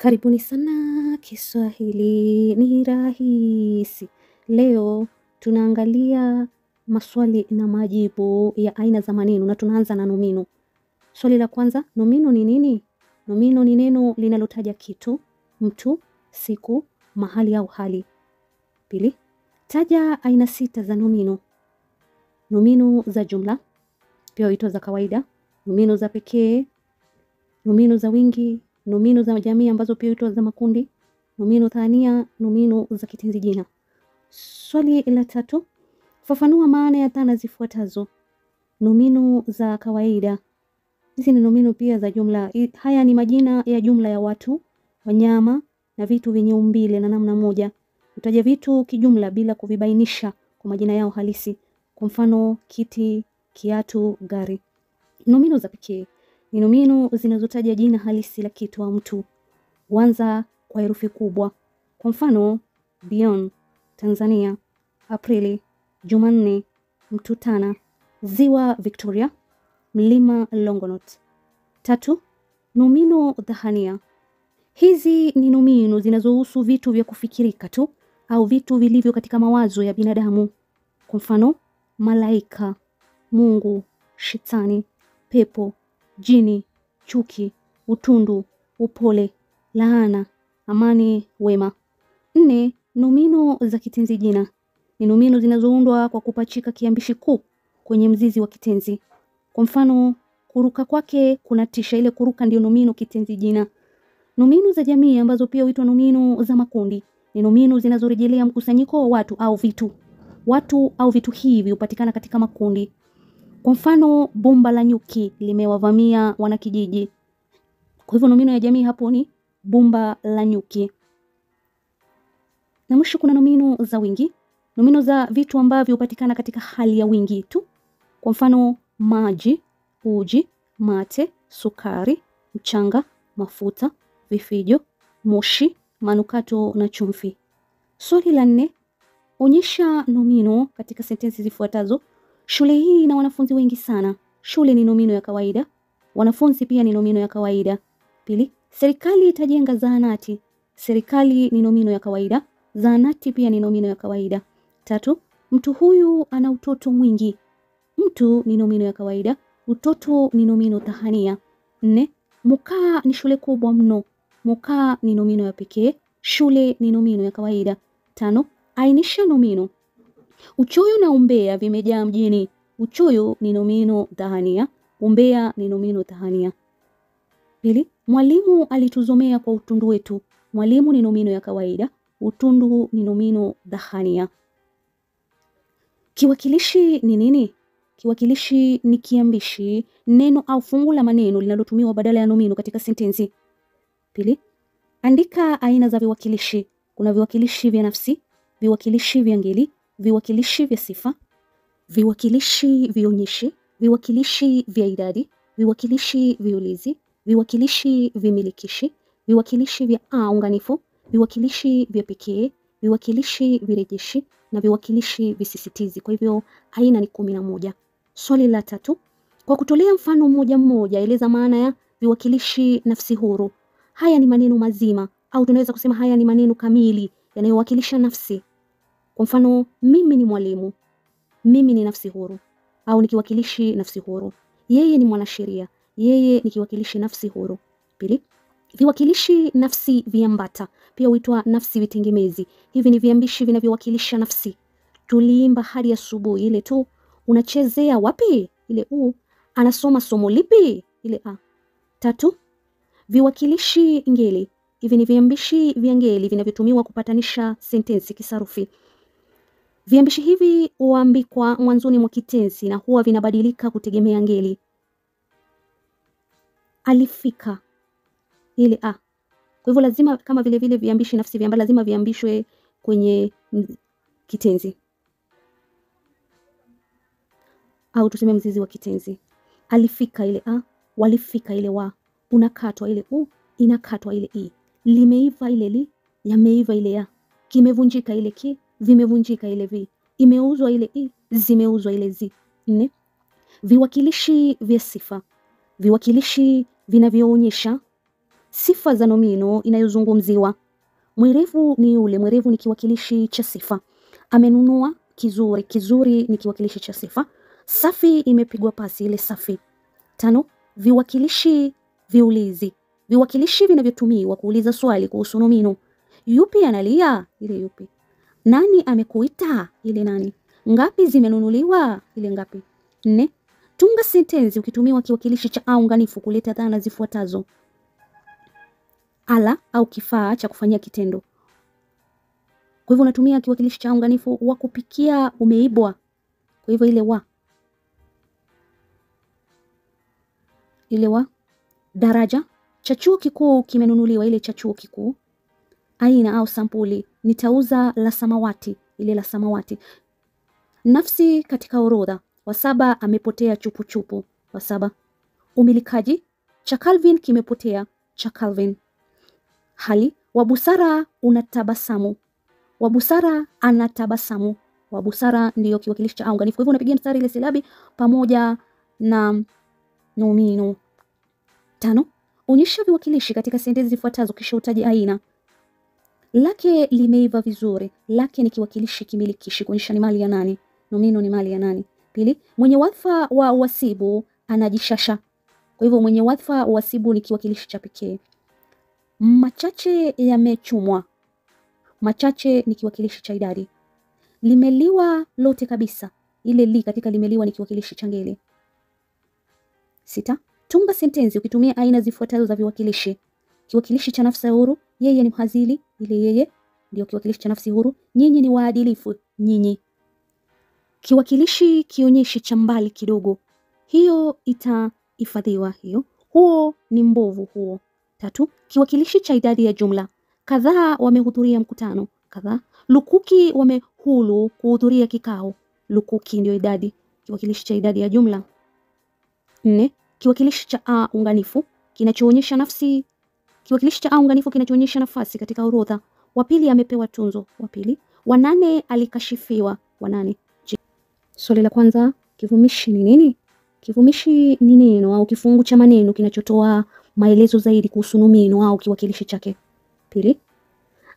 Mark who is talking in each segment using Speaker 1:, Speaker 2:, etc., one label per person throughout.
Speaker 1: Karibuni sana Kiswahili ni rahisi. Leo tunaangalia maswali na majibu ya aina za maneno na tunaanza na nomino. Swali la kwanza, nomino ni nini? Nomino ni neno linalotaja kitu, mtu, siku, mahali au hali. Pili, taja aina 6 za nomino. Nomino za jumla, pia huitwa za kawaida, nomino za pekee, nomino za wingi, nomino za jamii ambazo pia huitwa za makundi, nomino thania, nomino za kitenzi jina. Swali la 3, fafanua maana ya dhana zifuatazo. Nomino za kawaida. Hizi ni nomino pia za jumla. Haya ni majina ya jumla ya watu, wanyama na vitu vyenye umbile na namna moja. Utaja vitu kijumla bila kuvibainisha kwa majina yao halisi. Kwa mfano kiti, kiatu, gari. Nomino za pekee ni nomino zinazotaja jina halisi la kitu au mtu. Huanza kwa herufi kubwa. Kwa mfano Bion, Tanzania, Aprili, Jumanne, Mtutana, Ziwa Victoria, Mlima Longonot. 3, nomino dhahania. Hizi ni nomino zinazohusu vitu vya kufikirika tu au vitu vilivyo katika mawazo ya binadamu. Kwa mfano malaika, Mungu, shetani, pepo, jini, chuki, utundu, upole, laana, amani, wema. 4, nomino za kitenzi jina. Ni nomino zinazoundwa kwa kupachika kiambishi kuu kwenye mzizi wa kitenzi. Kwa mfano kuruka kwake kunatisha, ile kuruka ndio nomino kitenzi jina. Nomino za jamii ambazo pia huitwa nomino za makundi ni nomino zinazorejelea mkusanyiko wa watu au vitu. Watu au vitu hivi hupatikana katika makundi. Kwa mfano bomba la nyuki limewavamia wanakijiji. Kwa hivyo nomino ya jamii hapo ni bomba la nyuki. Na mwisho kuna nomino za wingi. Nomino za vitu ambavyo hupatikana katika hali ya wingi tu. Kwa mfano maji, uji, mate, sukari, mchanga, mafuta, vifijo, moshi, manukato na chumvi. Swali la 4, onyesha nomino katika sentensi zifuatazo. Shule hii ina wanafunzi wengi sana. Shule ni nomino ya kawaida. Wanafunzi pia ni nomino ya kawaida. Pili, serikali itajenga zahanati. Serikali ni nomino ya kawaida. Zahanati pia ni nomino ya kawaida. 3, mtu huyu ana utoto mwingi. Mtu ni nomino ya kawaida. Utoto ni nomino dhahania. 4, Mukaa ni shule kubwa mno. Mukaa ni nomino ya pekee. Shule ni nomino ya kawaida. 5, ainisha nomino. Uchoyo na umbea vimejaa mjini. Uchoyo ni nomino dhahania. Umbea ni nomino dhahania. Pili, mwalimu alituzomea kwa utundu wetu. Mwalimu ni nomino ya kawaida. Utundu ni nomino dhahania. Kiwakilishi ni nini? Kiwakilishi ni kiambishi, neno au fungu la maneno linalotumiwa badala ya nomino katika sentensi. Pili, andika aina za viwakilishi. Kuna viwakilishi vya nafsi, viwakilishi vya ngeli, viwakilishi vya sifa, viwakilishi vionyeshi, viwakilishi vya idadi, viwakilishi viulizi, viwakilishi vimilikishi, viwakilishi vya unganifu, viwakilishi vya pekee, viwakilishi virejeshi na viwakilishi visisitizi. Kwa hivyo aina ni 11. Swali la 3, kwa kutolea mfano mmoja eleza maana ya viwakilishi nafsi huru. Haya ni maneno mazima au tunaweza kusema haya ni maneno kamili yanayowakilisha nafsi. Kwa mfano mimi ni mwalimu. Mimi ni nafsi huru au ni kiwakilishi nafsi huru. Yeye ni mwanasheria. Yeye ni kiwakilishi nafsi huru. Pili, viwakilishi nafsi viambata pia huitwa nafsi vitengemezi. Hivi ni viambishi vinavyowakilisha nafsi. Tuliimba hadi asubuhi, ile tu. Unachezea wapi? Ile u. Anasoma somo lipi? Ile a. 3, viwakilishi ngeli. Hivi ni viambishi vya ngeli vinavyotumiwa kupatanisha sentensi kisarufi. Viambishi hivi huambikwa mwanzoni mwa kitenzi na huwa vinabadilika kutegemea ngeli. Alifika, ile a. Kwa hivyo lazima kama vile vile viambishi nafsi viambata lazima viambishwe kwenye kitenzi. Au tuseme mzizi wa kitenzi. Alifika, ile a. Walifika, ile wa. Unakatwa, ile u. Inakatwa, ile i. Limeiva, ile li. Yameiva, ile ya. Kimevunjika, ile ki. Vimevunjika, ile vi. Imeuzwa, ile i. Zimeuzwa, ile zi. 4, viwakilishi vya sifa. Viwakilishi vinavyoonyesha sifa za nomino inayozungumziwa. Mwerevu ni yule, mwerevu ni kiwakilishi cha sifa. Amenunua kizuri, kizuri ni kiwakilishi cha sifa. Safi imepigwa pasi, ile safi. 5. Viwakilishi viulizi. Viwakilishi vinavyotumiwa kuuliza swali kuhusu nomino. Yupi analia? Ile yupi. Nani amekuita? Ile nani. Ngapi zimenunuliwa? Ile ngapi. 4. Tunga sentensi ukitumiwa kiwakilishi cha a unganifu kuleta dhana zifuatazo. Ala au kifaa cha kufanyia kitendo. Kwa hivyo unatumia kiwakilishi cha a unganifu. Wa kupikia umeibwa. Kwa hivyo ile wa. Ile wa. Daraja cha chuo kikuu kimenunuliwa, ile cha chuo kikuu. Aina au sampuli, nitauza la samawati, ile la samawati. Nafsi katika orodha, wa 7 amepotea chupu chupu, wa 7. Umilikaji, cha Calvin kimepotea, cha Calvin. Hali, wa busara unatabasamu, wa busara anatabasamu, wa busara ndiyo kiwakilishi cha a unganifu. Kwa hivyo unapigia mstari ile silabi pamoja na nomino. 5. Onyesha viwakilishi katika sentensi zifuatazo kisha utaje aina. Lake limeiva vizuri. Lake ni kiwakilishi kimilikishi kuonyesha ni mali ya nani. Nomino ni mali ya nani. Pili, mwenye wadhifa wa uhasibu anajishasha. Kwa hivyo mwenye wadhifa wa uhasibu ni kiwakilishi cha pekee. Machache yamechumwa. Machache ni kiwakilishi cha idadi. Limeliwa lote kabisa. Ile li katika limeliwa ni kiwakilishi cha ngeli. 6. Tunga sentensi ukitumia aina zifuatazo za viwakilishi. Kiwakilishi cha nafsi huru, yeye ni mhazili, ile yeye ndio kiwakilishi cha nafsi huru. Nyinyi ni waadilifu, nyinyi. Kiwakilishi kionyeshi cha mbali kidogo, hiyo itahifadhiwa hiyo. Huo ni mbovu huo. 3. Kiwakilishi cha idadi ya jumla, kadhaa wamehudhuria mkutano, kadhaa. Lukuki wamehulu kuhudhuria kikao, lukuki ndio idadi, kiwakilishi cha idadi ya jumla. 4. Kiwakilishi cha a unganifu kinachoonyesha nafsi. Kiwakilishi cha a unganifu kinachoonyesha nafasi katika orodha. Wa pili amepewa tunzo, wa pili. Wa 8 alikashifiwa, wa 8. Swali la kwanza, kivumishi ni nini? Kivumishi ni neno au kifungu cha maneno kinachotoa maelezo zaidi kuhusu nomino au kiwakilishi chake. Pili,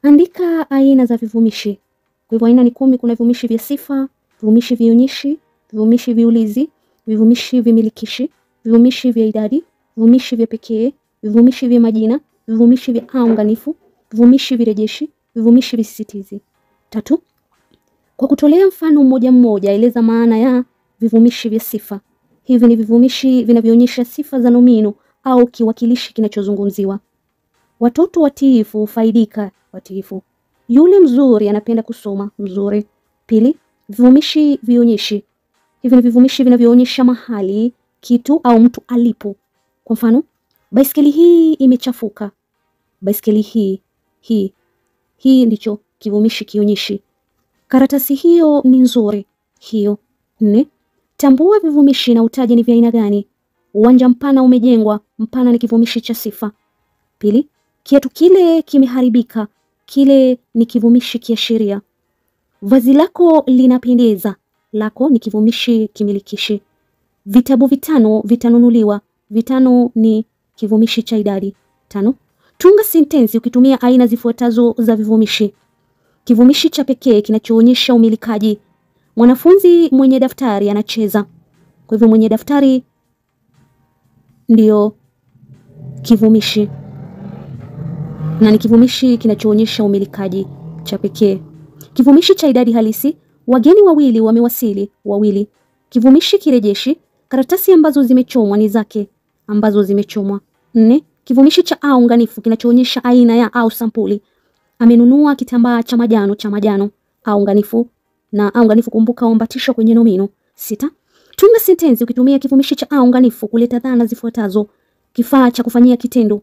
Speaker 1: andika aina za vivumishi. Kwa hivyo aina ni 10. Kuna vivumishi vya sifa, vivumishi vionyeshi, vivumishi viulizi, vivumishi vimilikishi, vivumishi vya idadi, vivumishi vya pekee, vivumishi vya majina, vivumishi vya a unganifu, vivumishi virejeshi, vivumishi visisitizi. 3. Kwa kutolea mfano mmoja mmoja, eleza maana ya vivumishi vya sifa. Hivi ni vivumishi vinavyoonyesha sifa za nomino au kiwakilishi kinachozungumziwa. Watoto watiifu faidika, watiifu. Yule mzuri anapenda kusoma, mzuri. Pili, vivumishi vionyeshi. Hivi ni vivumishi vinavyoonyesha mahali, kitu au mtu alipo. Kwa mfano, baiskeli hii imechafuka. Baiskeli hii ndicho kivumishi kionyeshi. Karatasi hiyo ni nzuri, hiyo. 4. Tambua vivumishi na utaje ni vya aina gani. Uwanja mpana umejengwa, mpana ni kivumishi cha sifa. Pili, kiatu kile kimeharibika, kile ni kivumishi kiashiria. Vazi lako linapendeza, lako ni kivumishi kimilikishi. Vitabu 5 vitanunuliwa, vitano ni kivumishi cha idadi. 5. Tunga sentensi ukitumia aina zifuatazo za vivumishi. Kivumishi cha pekee kinachoonyesha umilikaji. Mwanafunzi mwenye daftari anacheza. Kwa hivyo mwenye daftari ndio kivumishi na ni kivumishi kinachoonyesha umilikaji cha pekee. Kivumishi cha idadi halisi, wageni wawili wamewasili, wawili. Kivumishi kirejeshi, karatasi ambazo zimechomwa ni zake, ambazo zimechomwa. 4. Kivumishi cha a unganifu kinachoonyesha aina ya au sampuli. Amenunua kitambaa cha majano, a unganifu, na a unganifu kumbuka huambatishwa kwenye nomino. 6. Tunga sentensi ukitumia kivumishi cha a unganifu kuleta dhana zifuatazo. Kifaa cha kufanyia kitendo.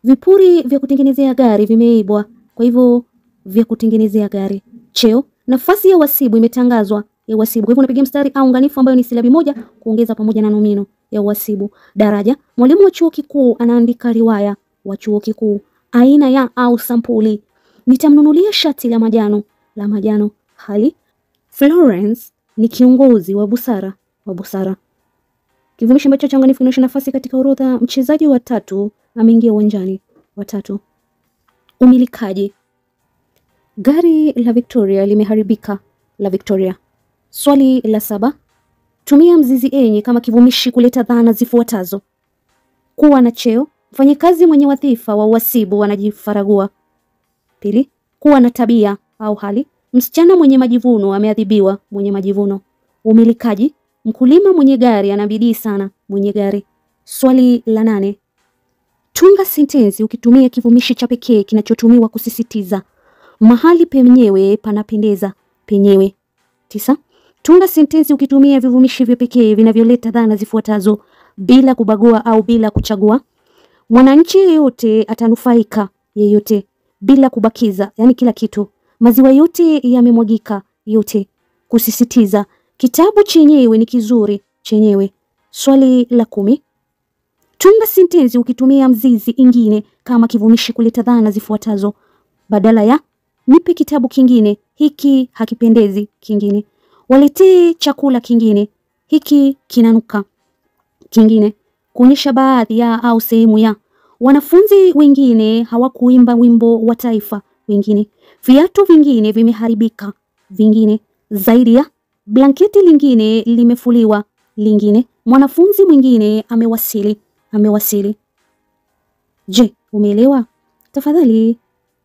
Speaker 1: Vipuri vya kutengenezea gari vimeibwa, kwa hivyo vya kutengenezea gari. Cheo, nafasi ya uhasibu imetangazwa, ya uhasibu. Kwa hivyo unapiga mstari a unganifu ambayo ni silabi moja kuongeza pamoja na nomino ya uhasibu. Daraja, mwalimu wa chuo kikuu anaandika riwaya, wa chuo kikuu. Aina ya au sampuli. Nitamnunulia shati la majano, Hali, Florence ni kiongozi wa busara, Kivumishi ambacho cha unganifu kinaonyesha nafasi katika orodha. Mchezaji wa 3 ameingia uwanjani. watatu. Umilikaji. Gari la Victoria limeharibika. La Victoria. Swali la 7. Tumia mzizi enye kama kivumishi kuleta dhana zifuatazo. Kuwa na cheo. Mfanyikazi mwenye wadhifa wa uhasibu anajifaragua. Pili, kuwa na tabia au hali. Msichana mwenye majivuno ameadhibiwa. Mwenye majivuno. Umilikaji. Mkulima mwenye gari anabidii sana. Mwenye gari. Swali la 8. Tunga sentensi ukitumia kivumishi cha pekee kinachotumiwa kusisitiza. Mahali penyewe panapendeza. Penyewe. 9. Tunga sentensi ukitumia vivumishi vya pekee vinavyoleta dhana zifuatazo bila kubagua au bila kuchagua. Mwananchi yeyote atanufaika. Yeyote. Bila kubakiza, yani kila kitu. Maziwa yote yamemwagika. Yote. Kusisitiza. Kitabu chenyewe ni kizuri. Chenyewe. Swali la 10. Tunga sentensi ukitumia mzizi ingine kama kivumishi kuleta dhana zifuatazo. Badala ya nipe kitabu kingine, hiki hakipendezi. Kingine. Waletee chakula kingine, hiki kinanuka. Kingine. Kuonyesha baadhi ya au sehemu ya. Wanafunzi wengine hawakuimba wimbo wa taifa. Wengine. Viatu vingine vimeharibika. Vingine. Zaidi ya. Blanketi lingine limefuliwa. Lingine. Mwanafunzi mwingine amewasili. Amewasili. Je, umeelewa? Tafadhali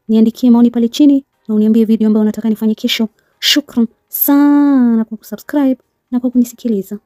Speaker 1: niandikie maoni pale chini na uniambie video ambayo unataka nifanye kesho. Shukran sana kwa kusubscribe na kwa kunisikiliza.